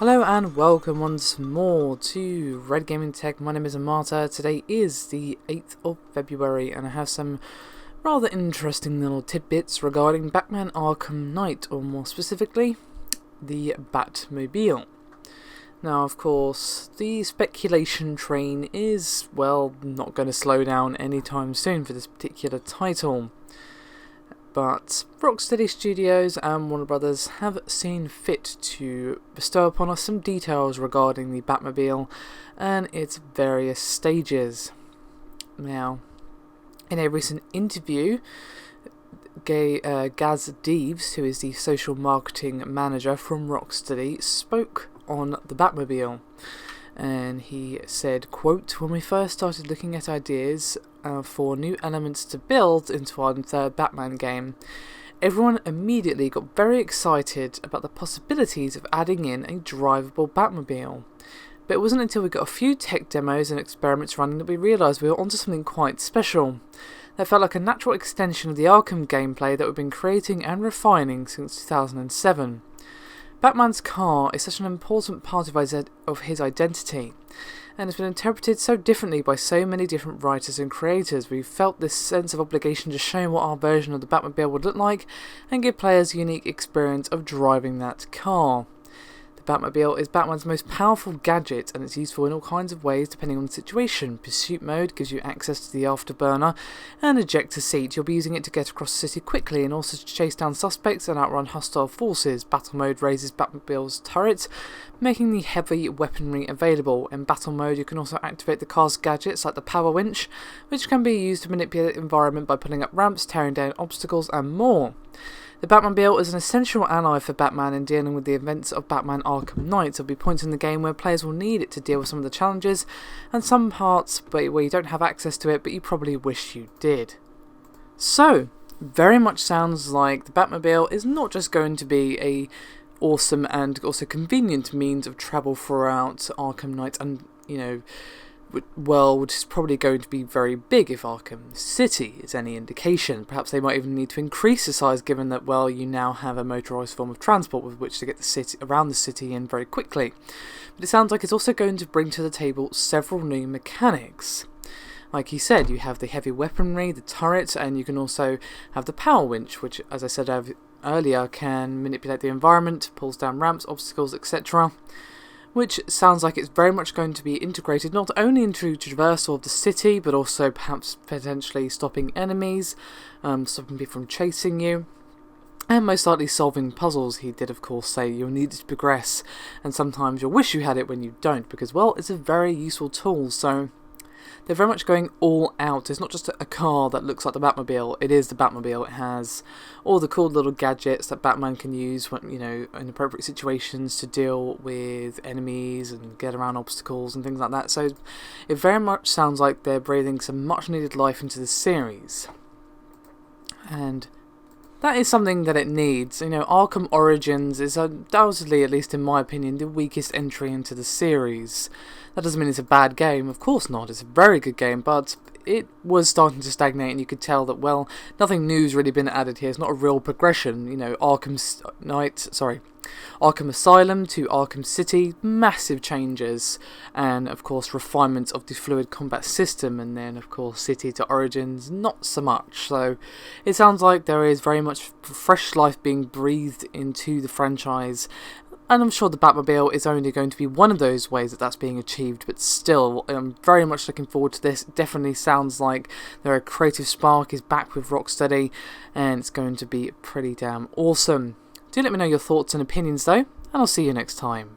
Hello and welcome once more to Red Gaming Tech. My name is Amata. Today is the 8th of February and I have some rather interesting little tidbits regarding Batman Arkham Knight, or more specifically, the Batmobile. Now, of course, the speculation train is, well, not going to slow down anytime soon for this particular title. But Rocksteady Studios and Warner Brothers have seen fit to bestow upon us some details regarding the Batmobile and its various stages. Now, in a recent interview, Gaz Deves, who is the social marketing manager from Rocksteady, spoke on the Batmobile. And he said, quote, "When we first started looking at ideas for new elements to build into our third Batman game, everyone immediately got very excited about the possibilities of adding in a drivable Batmobile. But it wasn't until we got a few tech demos and experiments running that we realised we were onto something quite special. That felt like a natural extension of the Arkham gameplay that we've been creating and refining since 2007. Batman's car is such an important part of his identity, and it's been interpreted so differently by so many different writers and creators. We felt this sense of obligation to show what our version of the Batmobile would look like and give players a unique experience of driving that car. The Batmobile is Batman's most powerful gadget, and it's useful in all kinds of ways depending on the situation. Pursuit mode gives you access to the afterburner and ejector seat. You'll be using it to get across the city quickly and also to chase down suspects and outrun hostile forces. Battle mode raises Batmobile's turrets, making the heavy weaponry available. In battle mode, you can also activate the car's gadgets like the power winch, which can be used to manipulate the environment by pulling up ramps, tearing down obstacles, and more. The Batmobile is an essential ally for Batman in dealing with the events of Batman Arkham Knight. There'll be points in the game where players will need it to deal with some of the challenges, and some parts where you don't have access to it, but you probably wish you did. So, very much sounds like the Batmobile is not just going to be a awesome and also convenient means of travel throughout Arkham Knight and, which is probably going to be very big if Arkham City is any indication. Perhaps they might even need to increase the size, given that, well, you now have a motorised form of transport with which to get the city around the city in very quickly. But it sounds like it's also going to bring to the table several new mechanics. Like he said, you have the heavy weaponry, the turret, and you can also have the power winch, which, as I said earlier, can manipulate the environment, pulls down ramps, obstacles, etc., which sounds like it's very much going to be integrated not only into traversal of the city, but also perhaps potentially stopping enemies, stopping people from chasing you, and most likely solving puzzles. He did, of course, say you'll need it to progress, and sometimes you'll wish you had it when you don't, because, well, it's a very useful tool. So they're very much going all out. It's not just a car that looks like the Batmobile, it is the Batmobile. It has all the cool little gadgets that Batman can use when, in appropriate situations to deal with enemies and get around obstacles and things like that. So it very much sounds like they're breathing some much needed life into the series. And that is something that it needs. Arkham Origins is undoubtedly, at least in my opinion, the weakest entry into the series. That doesn't mean it's a bad game, of course not. It's a very good game, but it was starting to stagnate, and you could tell that, well, nothing new's really been added here. It's not a real progression. Arkham Asylum to Arkham City, massive changes, and of course refinement of the fluid combat system, and then of course City to Origins, not so much. So it sounds like there is very much fresh life being breathed into the franchise, and I'm sure the Batmobile is only going to be one of those ways that that's being achieved, but still, I'm very much looking forward to this. It definitely sounds like their creative spark is back with Rocksteady, and it's going to be pretty damn awesome. Do let me know your thoughts and opinions though, and I'll see you next time.